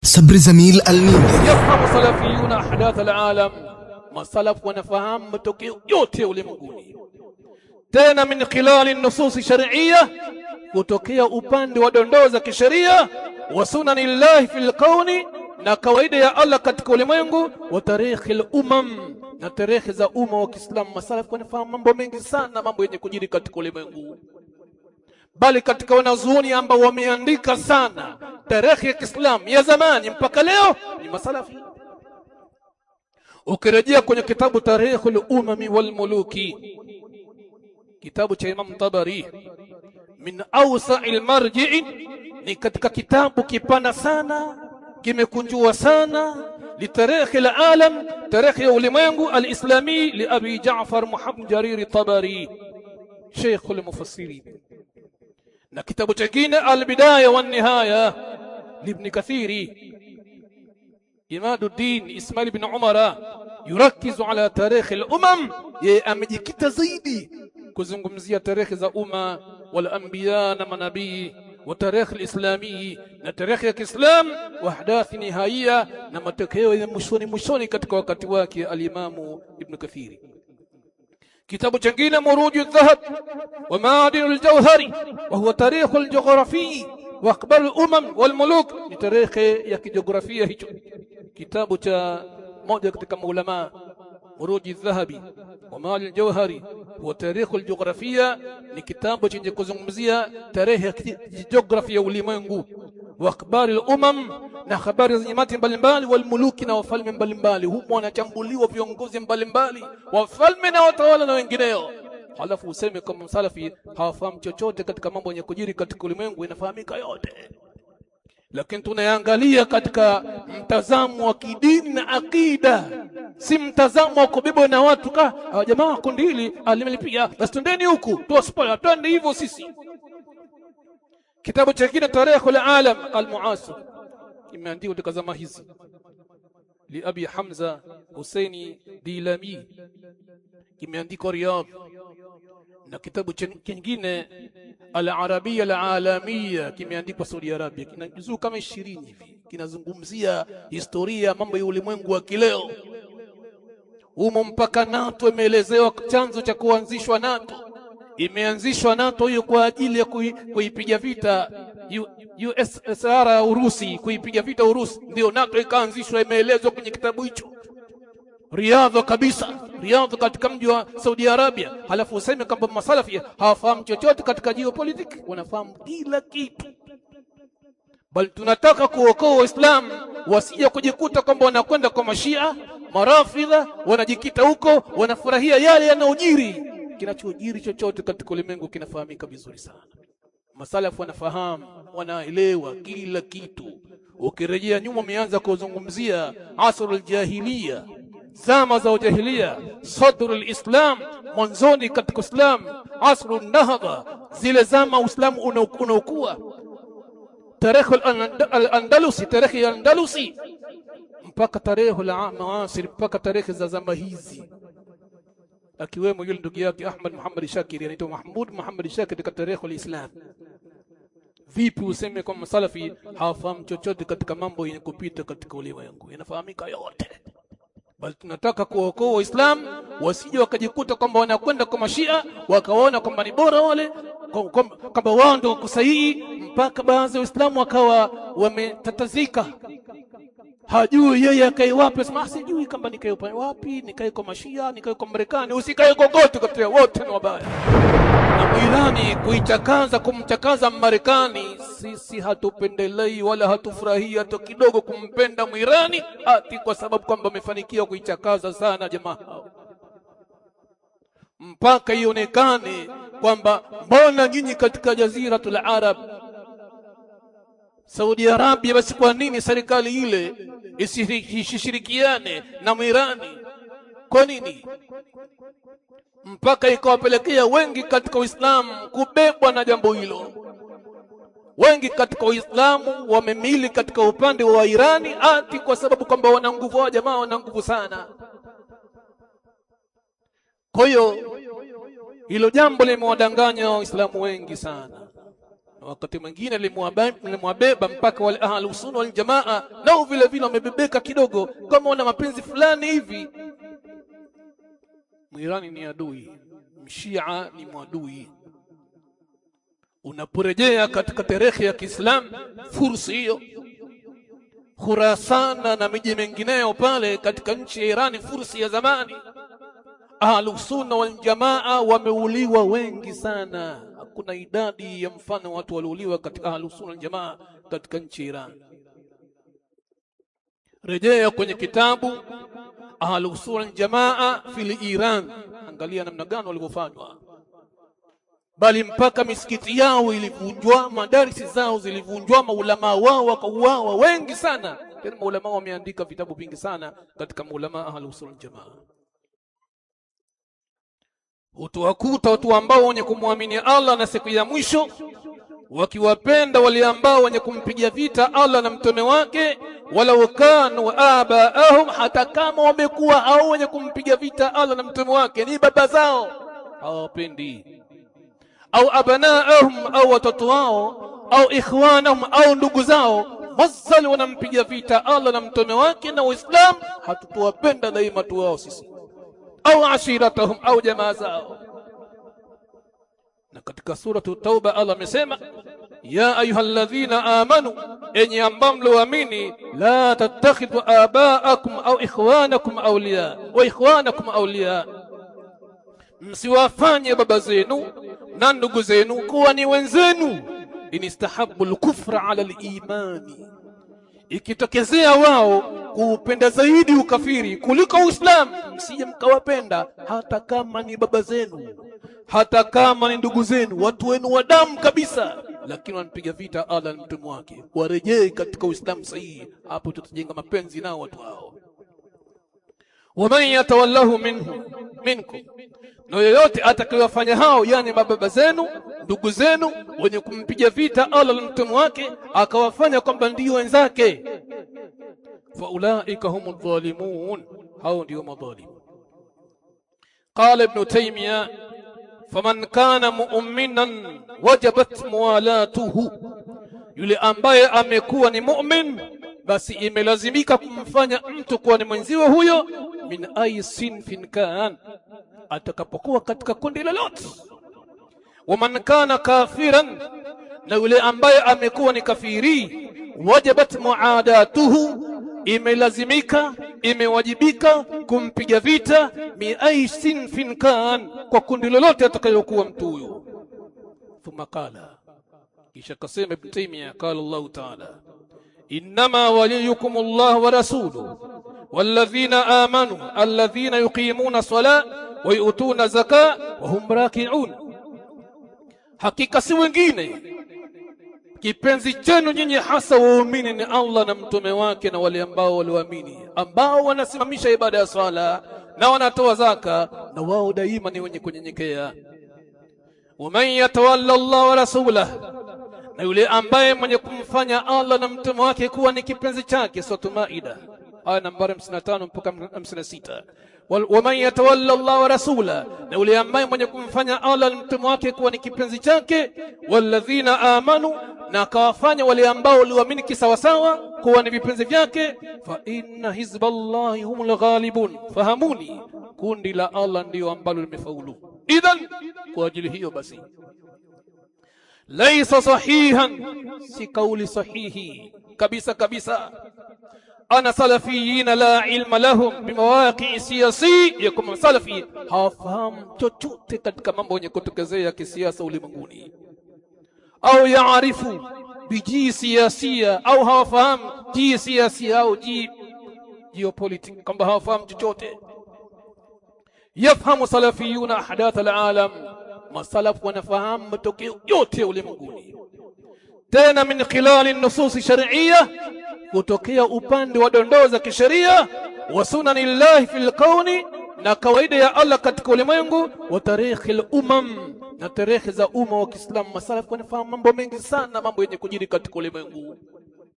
صبر زميل الميديا. يفهم سلفيون أحداث العالم، masalaf wanafahamu matokeo yote ulimwenguni, tena min khilali nusus shar'iyya, kutokea upande wa dondoo za kisheria, wa sunanillahi fil kauni, na kawaida ya Allah katika ulimwengu, wa tarikhil umam, na tarehe za umma wa Kiislamu. Masalaf wanafahamu mambo mengi sana, mambo yenye kujiri katika ulimwengu, bali katika wanazuoni ambao wameandika sana tarehe ya Kiislamu ya zamani mpaka leo ni masalafi. Ukirejea kwenye kitabu Tarikhul Umami wal Muluki, kitabu cha Imam Tabari, min awsa'il marji'i, ni katika kitabu kipana sana, kimekunjua sana, لتاريخ العالم، تاريخ ulimwengu الإسلامي لأبي جعفر محمد جرير الطبري شيخ المفسرين. na kitabu kingine Al-Bidaya wa Nihaya لابن كثير. إماد الدين إسماعيل بن عمر يركز على تاريخ الأمم، amejikita zaidi kuzungumzia tarehe za umma wal anbiya na manabii, wa tarikh al-islami, na tarehe ya Kiislam, wa ahdath nihaiya, na matokeo ya mwishoni katika wakati wake al-Imam Ibn Kathir. kitabu kingine Muruju al-Dhahab wa Ma'adin al-Jawhari, wa huwa tarikh al-jiografia wa akhbar al-umam wal muluk, ni tarehe ya kijiografia hicho. kitabu cha moja katika maulama, Muruji al-Dhahabi wa Ma'adin al-Jawhari wa tarikh al-jiografia, ni kitabu chenye kuzungumzia tarehe ya jiografia ya ulimwengu, wa akhbar al-umam, na habari za nyamati mbalimbali, wal muluki, na wafalme mbalimbali. Humo wanachambuliwa viongozi mbalimbali, wafalme na watawala na wengineo. Halafu useme kama msalafi hawafahamu chochote katika mambo yenye kujiri katika ulimwengu, inafahamika yote. Lakini tunaangalia katika mtazamo wa kidini na akida, si mtazamo wa kubebwa na watu jamaa kundi hili alimelipiga basi twendeni huku tuwaspoil, twende hivyo sisi. kitabu kingine Tarikhul Alam al-Muasir, imeandikwa katika zama hizi li Abi Hamza Husaini Dilami, kimeandikwa Riyadh. na kitabu kingine Al-Arabia Al-Alamia, kimeandikwa Saudi Arabia, kina juzuu kama 20 hivi, kinazungumzia historia mambo ya ulimwengu wa kileo. Humo mpaka NATO imeelezewa chanzo cha kuanzishwa NATO. Imeanzishwa NATO hiyo kwa ajili ya kuipiga vita USSR Urusi, kuipiga vita Urusi, ndio NATO ikaanzishwa, imeelezwa kwenye kitabu hicho. Riyadh kabisa, Riyadh katika mji wa Saudi Arabia. Halafu useme kwamba masalafi hawafahamu chochote katika geopolitics, wanafahamu kila kitu. Bali tunataka kuokoa Waislamu wasije kujikuta kwamba wanakwenda kwa mashia marafidha, wanajikita huko, wanafurahia yale yanayojiri. Kinachojiri chochote katika ulimwengu kinafahamika vizuri sana. Masalafu wanafahamu, wanaelewa kila kitu. Ukirejea nyuma, umeanza kuzungumzia asrul jahiliya, zama za ujahiliya, sadrul islam, mwanzoni katika Islam, asrun nahdha, zile zama Uislamu unaokua, tarehe al-Andalusi, tarehe ya Andalusi, mpaka tarehe al-Muasir, mpaka tarehe za zama hizi, akiwemo yule ndugu yake Ahmad Muhammad Shakir, anaitwa Mahmud Muhammad Shakir, katika tarehe al-Islam. Vipi useme kwa masalafi hawafahamu chochote katika mambo yenye kupita katika ulimwengu? Inafahamika yote. Bali tunataka kuokoa Waislamu wasije wakajikuta kwamba wanakwenda kwa mashia, wakaona kwamba ni bora wale, kwamba wao ndio sahihi, mpaka baadhi ya Waislamu wakawa wametatazika, hajui yeye akae wapi. Sijui kama nikae wapi, nikae kwa mashia, nikae kwa Marekani. Usikae kokote, kati wote ni wabaya. Na Irani kuichakaza, kumchakaza Marekani, sisi hatupendelei wala hatufurahii hata kidogo kumpenda Mwirani, ati kwa sababu kwamba amefanikiwa kuichakaza sana jamaa hao, mpaka ionekane kwamba mbona nyinyi katika Jaziratul Arab, Saudi Arabia, basi kwa nini serikali ile isishirikiane na Mwirani? Kwa nini? Mpaka ikawapelekea wengi katika Uislamu kubebwa na jambo hilo. Wengi katika Uislamu wamemili katika upande wa Irani, ati kwa sababu kwamba wana nguvu, wa jamaa wana nguvu sana. Kwa hiyo hilo jambo limewadanganya Waislamu wengi sana. na wakati mwingine limwabeba mpaka wale ahlus sunna wal jamaa nao vile vile wamebebeka kidogo, kama wana mapenzi fulani hivi. Mwirani ni adui, mshia ni mwadui. Unaporejea katika tarehe ya Kiislamu, fursa hiyo Khurasana na miji mingineyo pale katika nchi ya Irani, fursa ya zamani, ahlus sunna wal jamaa wameuliwa wengi sana. Hakuna idadi ya mfano watu waliouliwa katika ahlus sunna wal jamaa katika nchi ya Iran. Rejea kwenye kitabu ahlus sunna wal jamaa fil Iran, angalia namna gani walivyofanywa, bali mpaka misikiti yao ilivunjwa, madarisi zao zilivunjwa, maulama wao wakauawa wengi sana. Tena maulama wameandika vitabu vingi sana katika maulama ahlus sunna wal jamaa. Utawakuta watu ambao wenye kumwamini Allah na siku ya mwisho wakiwapenda wale ambao wenye kumpigia vita Allah na mtume wake, walau kanu abaahum, hata kama wamekuwa hao wenye kumpigia vita Allah na mtume wake ni baba zao, hawapendi, au abnaahum, au watoto wao, au ikhwanahum, au ndugu zao, mazali wanampigia vita Allah na mtume wake na Uislamu, hatutowapenda daima tu wao sisi, au ashiratahum, au jamaa zao. Na katika sura Tauba Allah amesema, ya ayyuhalladhina amanu, enyi ambao mloamini, la tattakhidhu abaakum au ikhwanakum awliya wa ikhwanakum awliya, msiwafanye baba zenu na ndugu zenu kuwa ni wenzenu, inistahabbu al-kufra ala al-imani, ikitokezea wao kuupenda zaidi ukafiri kuliko Uislamu, msije mkawapenda hata kama ni baba zenu, hata kama ni ndugu zenu, watu wenu wa damu kabisa, lakini wanapiga vita Allah na mtume wake. Warejee katika Uislamu sahihi, hapo tutajenga mapenzi nao watu hao. Waman yatawallahu minkum, na yoyote atakayofanya hao, yani mababa zenu, ndugu zenu, wenye kumpiga vita Allah na mtume wake, akawafanya kwamba ndio wenzake, fa ulaika humudh dhalimun, hao ndio madhalimu. Qala Ibn Taymiyyah, faman kana mu'minan wajabat muwalatuhu, yule ambaye amekuwa ni mu'min, basi imelazimika kumfanya mtu kuwa ni mwenziwe huyo, min ay sinfin kan, atakapokuwa katika kundi lolote. Waman kana kafiran, na yule ambaye amekuwa ni kafiri, wajabat muadatuhu, imelazimika, imewajibika kumpiga vita, mi ay sinfin kan, kwa kundi lolote atakayokuwa mtu huyo. Thumma qala, kisha kasema Ibn Taymiyyah, qala Allah ta'ala, innama waliyukum Allah wa rasuluhu walladhina amanu alladhina yuqimuna salat wa yu'tuna zakat wa hum raki'un, hakika si wengine kipenzi chenu nyinyi hasa waumini ni Allah na mtume wake na wale ambao walioamini, ambao wanasimamisha ibada ya swala na wanatoa zaka, na wao daima ni wenye kunyenyekea. Waman yatawalla Allah wa rasulahu, na yule ambaye mwenye kumfanya Allah na mtume wake kuwa ni kipenzi chake. Sura Maida aya nambari 55 mpaka 56. Waman yatawalla Allah wa rasulahu, na yule ambaye mwenye kumfanya Allah na mtume wake kuwa ni kipenzi chake. Walladhina amanu, na akawafanya wale ambao waliamini kisawasawa kuwa ni vipenzi vyake. Fa inna hizballahi humul ghalibun, fahamuni, kundi la Allah ndio ambalo limefaulu. Idhan, kwa ajili hiyo basi, laysa sahihan, si kauli sahihi kabisa kabisa, ana salafiyina la ilma lahum bimawaqi siyasi, yakum salafi hawafahamu chochote katika mambo yenye kutokezea kisiasa ulimwenguni, au yaarifu biji siyasia, au hawafahamu ji siyasia au geopolitics, kwamba hawafahamu chochote. Yafahamu salafiyuna ahdath alalam, masalafu wanafahamu matokeo yote ulimwenguni, tena min khilali nusus shar'iyya, kutokea upande wa dondoo za kisheria, wa sunanillahi fil kauni, na kawaida ya Allah katika ulimwengu, wa tarikhil umam, na tarehe za umma wa Kiislamu. Masalafu wanafahamu mambo mengi sana, mambo yenye kujiri katika ulimwengu.